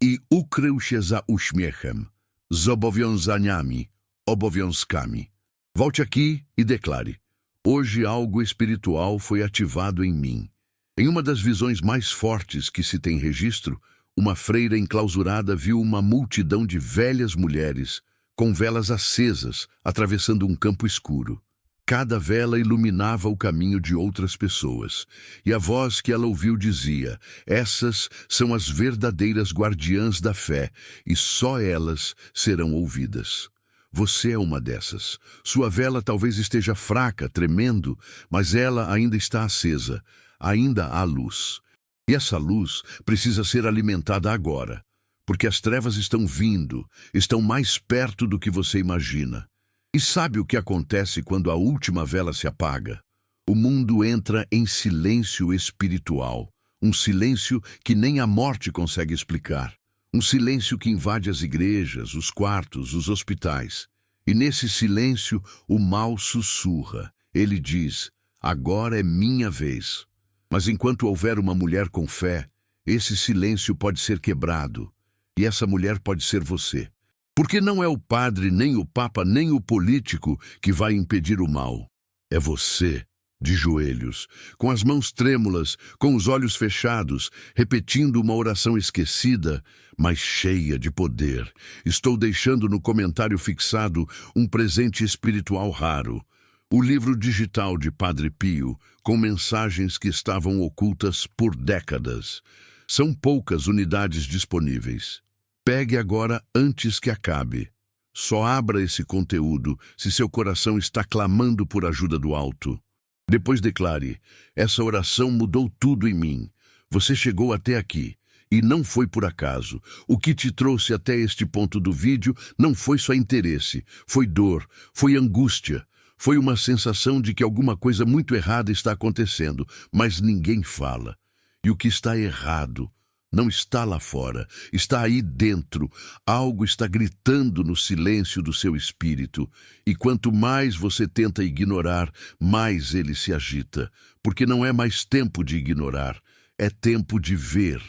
i ukrył się za uśmiechem, zobowiązaniami, obowiązkami. Volte aqui e declare: "Hoje algo espiritual foi ativado em mim." Em uma das visões mais fortes que se tem registro, uma freira enclausurada viu uma multidão de velhas mulheres com velas acesas atravessando um campo escuro. Cada vela iluminava o caminho de outras pessoas, e a voz que ela ouviu dizia: "Essas são as verdadeiras guardiãs da fé, e só elas serão ouvidas." Você é uma dessas. Sua vela talvez esteja fraca, tremendo, mas ela ainda está acesa. Ainda há luz. E essa luz precisa ser alimentada agora, porque as trevas estão vindo, estão mais perto do que você imagina. E sabe o que acontece quando a última vela se apaga? O mundo entra em silêncio espiritual, um silêncio que nem a morte consegue explicar. Um silêncio que invade as igrejas, os quartos, os hospitais. E nesse silêncio o mal sussurra. Ele diz: "Agora é minha vez." Mas enquanto houver uma mulher com fé, esse silêncio pode ser quebrado. E essa mulher pode ser você. Porque não é o padre, nem o papa, nem o político que vai impedir o mal. É você, de joelhos, com as mãos trêmulas, com os olhos fechados, repetindo uma oração esquecida, mas cheia de poder. Estou deixando no comentário fixado um presente espiritual raro. O livro digital de Padre Pio, com mensagens que estavam ocultas por décadas. São poucas unidades disponíveis. Pegue agora antes que acabe. Só abra esse conteúdo se seu coração está clamando por ajuda do alto. Depois declare: essa oração mudou tudo em mim. Você chegou até aqui. E não foi por acaso. O que te trouxe até este ponto do vídeo não foi só interesse, foi dor, foi angústia, foi uma sensação de que alguma coisa muito errada está acontecendo, mas ninguém fala. E o que está errado não está lá fora, está aí dentro. Algo está gritando no silêncio do seu espírito. E quanto mais você tenta ignorar, mais ele se agita. Porque não é mais tempo de ignorar, é tempo de ver.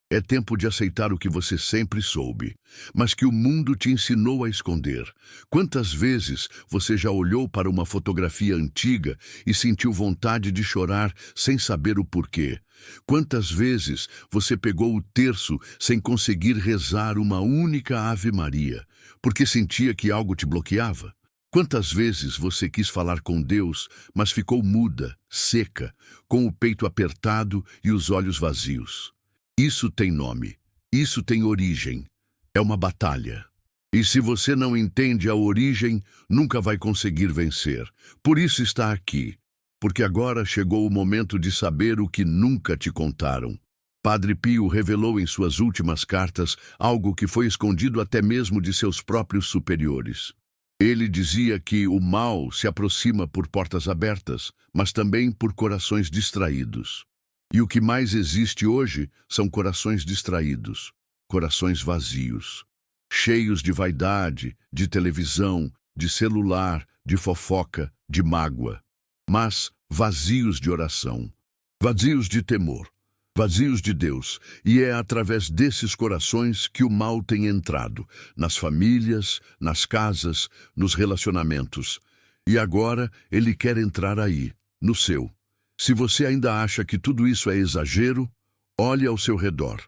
É tempo de aceitar o que você sempre soube, mas que o mundo te ensinou a esconder. Quantas vezes você já olhou para uma fotografia antiga e sentiu vontade de chorar sem saber o porquê? Quantas vezes você pegou o terço sem conseguir rezar uma única Ave Maria, porque sentia que algo te bloqueava? Quantas vezes você quis falar com Deus, mas ficou muda, seca, com o peito apertado e os olhos vazios? Isso tem nome, isso tem origem, é uma batalha. E se você não entende a origem, nunca vai conseguir vencer. Por isso está aqui, porque agora chegou o momento de saber o que nunca te contaram. Padre Pio revelou em suas últimas cartas algo que foi escondido até mesmo de seus próprios superiores. Ele dizia que o mal se aproxima por portas abertas, mas também por corações distraídos. E o que mais existe hoje são corações distraídos, corações vazios, cheios de vaidade, de televisão, de celular, de fofoca, de mágoa, mas vazios de oração, vazios de temor, vazios de Deus. E é através desses corações que o mal tem entrado, nas famílias, nas casas, nos relacionamentos. E agora ele quer entrar aí, no seu. Se você ainda acha que tudo isso é exagero, olhe ao seu redor.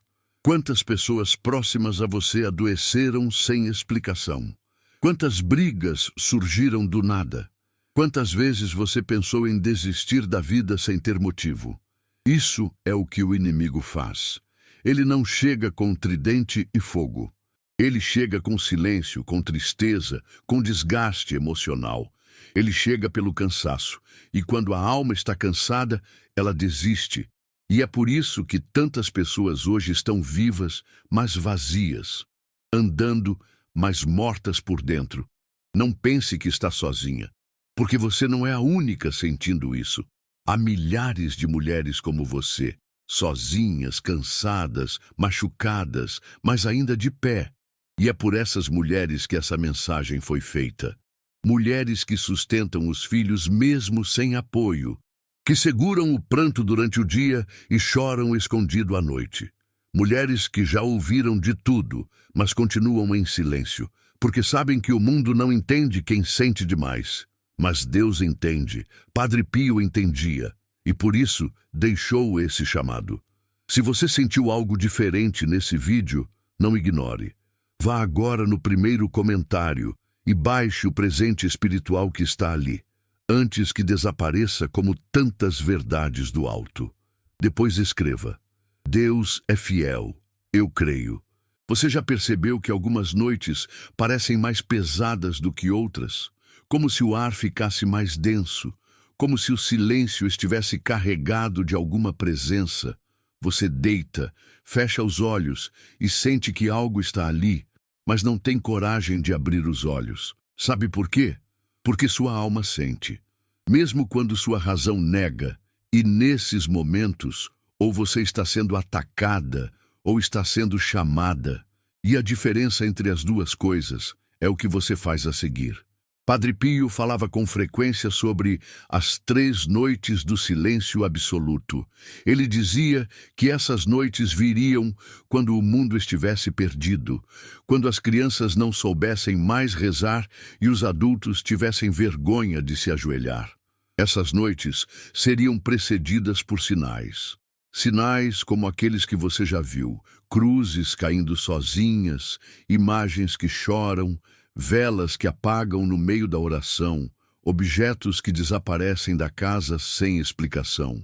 Quantas pessoas próximas a você adoeceram sem explicação? Quantas brigas surgiram do nada? Quantas vezes você pensou em desistir da vida sem ter motivo? Isso é o que o inimigo faz. Ele não chega com tridente e fogo. Ele chega com silêncio, com tristeza, com desgaste emocional. Ele chega pelo cansaço, e quando a alma está cansada, ela desiste. E é por isso que tantas pessoas hoje estão vivas, mas vazias, andando, mas mortas por dentro. Não pense que está sozinha, porque você não é a única sentindo isso. Há milhares de mulheres como você, sozinhas, cansadas, machucadas, mas ainda de pé. E é por essas mulheres que essa mensagem foi feita. Mulheres que sustentam os filhos mesmo sem apoio, que seguram o pranto durante o dia e choram escondido à noite. Mulheres que já ouviram de tudo, mas continuam em silêncio, porque sabem que o mundo não entende quem sente demais. Mas Deus entende, Padre Pio entendia, e por isso deixou esse chamado. Se você sentiu algo diferente nesse vídeo, não ignore. Vá agora no primeiro comentário e baixe o presente espiritual que está ali, antes que desapareça como tantas verdades do alto. Depois escreva: Deus é fiel, eu creio. Você já percebeu que algumas noites parecem mais pesadas do que outras? Como se o ar ficasse mais denso, como se o silêncio estivesse carregado de alguma presença. Você deita, fecha os olhos e sente que algo está ali, mas não tem coragem de abrir os olhos. Sabe por quê? Porque sua alma sente. Mesmo quando sua razão nega, e nesses momentos, ou você está sendo atacada, ou está sendo chamada. E a diferença entre as duas coisas é o que você faz a seguir. Padre Pio falava com frequência sobre as 3 noites do silêncio absoluto. Ele dizia que essas noites viriam quando o mundo estivesse perdido, quando as crianças não soubessem mais rezar e os adultos tivessem vergonha de se ajoelhar. Essas noites seriam precedidas por sinais. Sinais como aqueles que você já viu: cruzes caindo sozinhas, imagens que choram, velas que apagam no meio da oração, objetos que desaparecem da casa sem explicação.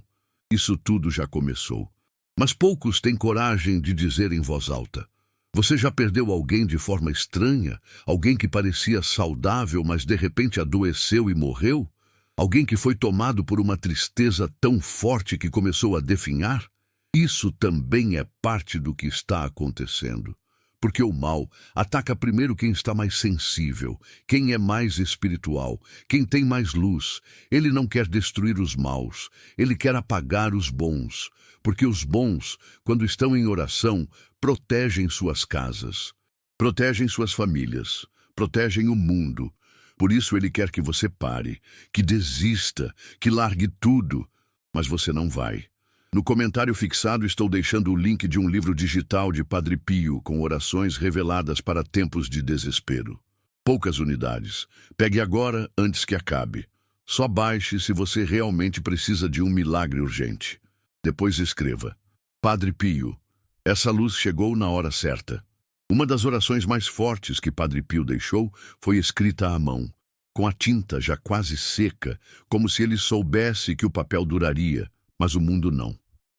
Isso tudo já começou. Mas poucos têm coragem de dizer em voz alta. Você já perdeu alguém de forma estranha? Alguém que parecia saudável, mas de repente adoeceu e morreu? Alguém que foi tomado por uma tristeza tão forte que começou a definhar? Isso também é parte do que está acontecendo. Porque o mal ataca primeiro quem está mais sensível, quem é mais espiritual, quem tem mais luz. Ele não quer destruir os maus, ele quer apagar os bons. Porque os bons, quando estão em oração, protegem suas casas, protegem suas famílias, protegem o mundo. Por isso ele quer que você pare, que desista, que largue tudo, mas você não vai. No comentário fixado estou deixando o link de um livro digital de Padre Pio com orações reveladas para tempos de desespero. Poucas unidades. Pegue agora antes que acabe. Só baixe se você realmente precisa de um milagre urgente. Depois escreva: Padre Pio, essa luz chegou na hora certa. Uma das orações mais fortes que Padre Pio deixou foi escrita à mão, com a tinta já quase seca, como se ele soubesse que o papel duraria, mas o mundo não.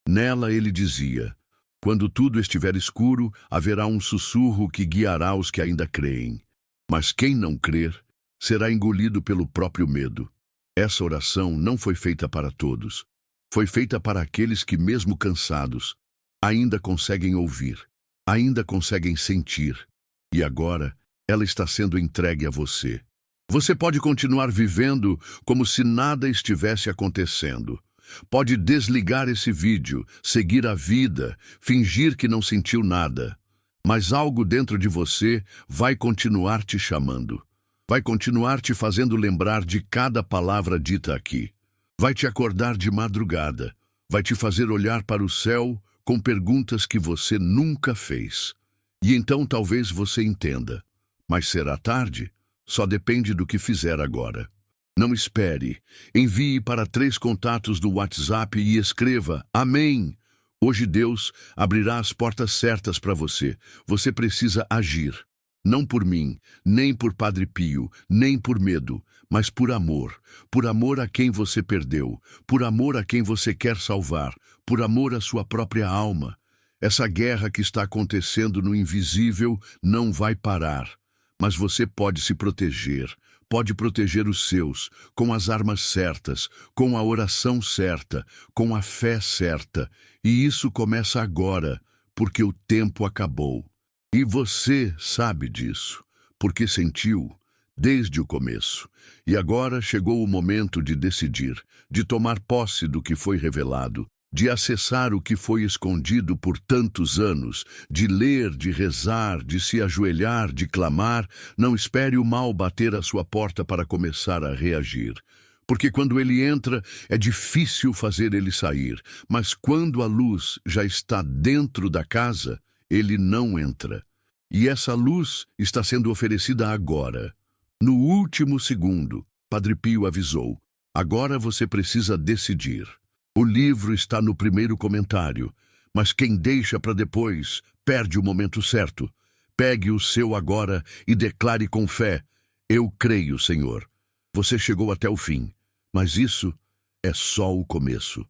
Nela ele dizia: quando tudo estiver escuro, haverá um sussurro que guiará os que ainda creem. Mas quem não crer, será engolido pelo próprio medo. Essa oração não foi feita para todos. Foi feita para aqueles que, mesmo cansados, ainda conseguem ouvir, ainda conseguem sentir. E agora, ela está sendo entregue a você. Você pode continuar vivendo como se nada estivesse acontecendo. Pode desligar esse vídeo, seguir a vida, fingir que não sentiu nada. Mas algo dentro de você vai continuar te chamando. Vai continuar te fazendo lembrar de cada palavra dita aqui. Vai te acordar de madrugada. Vai te fazer olhar para o céu com perguntas que você nunca fez. E então talvez você entenda. Mas será tarde? Só depende do que fizer agora. Não espere. Envie para 3 contatos do WhatsApp e escreva: Amém. Hoje Deus abrirá as portas certas para você. Você precisa agir. Não por mim, nem por Padre Pio, nem por medo, mas por amor. Por amor a quem você perdeu, por amor a quem você quer salvar, por amor à sua própria alma. Essa guerra que está acontecendo no invisível não vai parar. Mas você pode se proteger. Pode proteger os seus, com as armas certas, com a oração certa, com a fé certa. E isso começa agora, porque o tempo acabou. E você sabe disso, porque sentiu desde o começo. E agora chegou o momento de decidir, de tomar posse do que foi revelado, de acessar o que foi escondido por tantos anos, de ler, de rezar, de se ajoelhar, de clamar. Não espere o mal bater à sua porta para começar a reagir. Porque quando ele entra, é difícil fazer ele sair. Mas quando a luz já está dentro da casa, ele não entra. E essa luz está sendo oferecida agora. No último segundo, Padre Pio avisou: agora você precisa decidir. O livro está no primeiro comentário, mas quem deixa para depois perde o momento certo. Pegue o seu agora e declare com fé: eu creio, Senhor. Você chegou até o fim, mas isso é só o começo.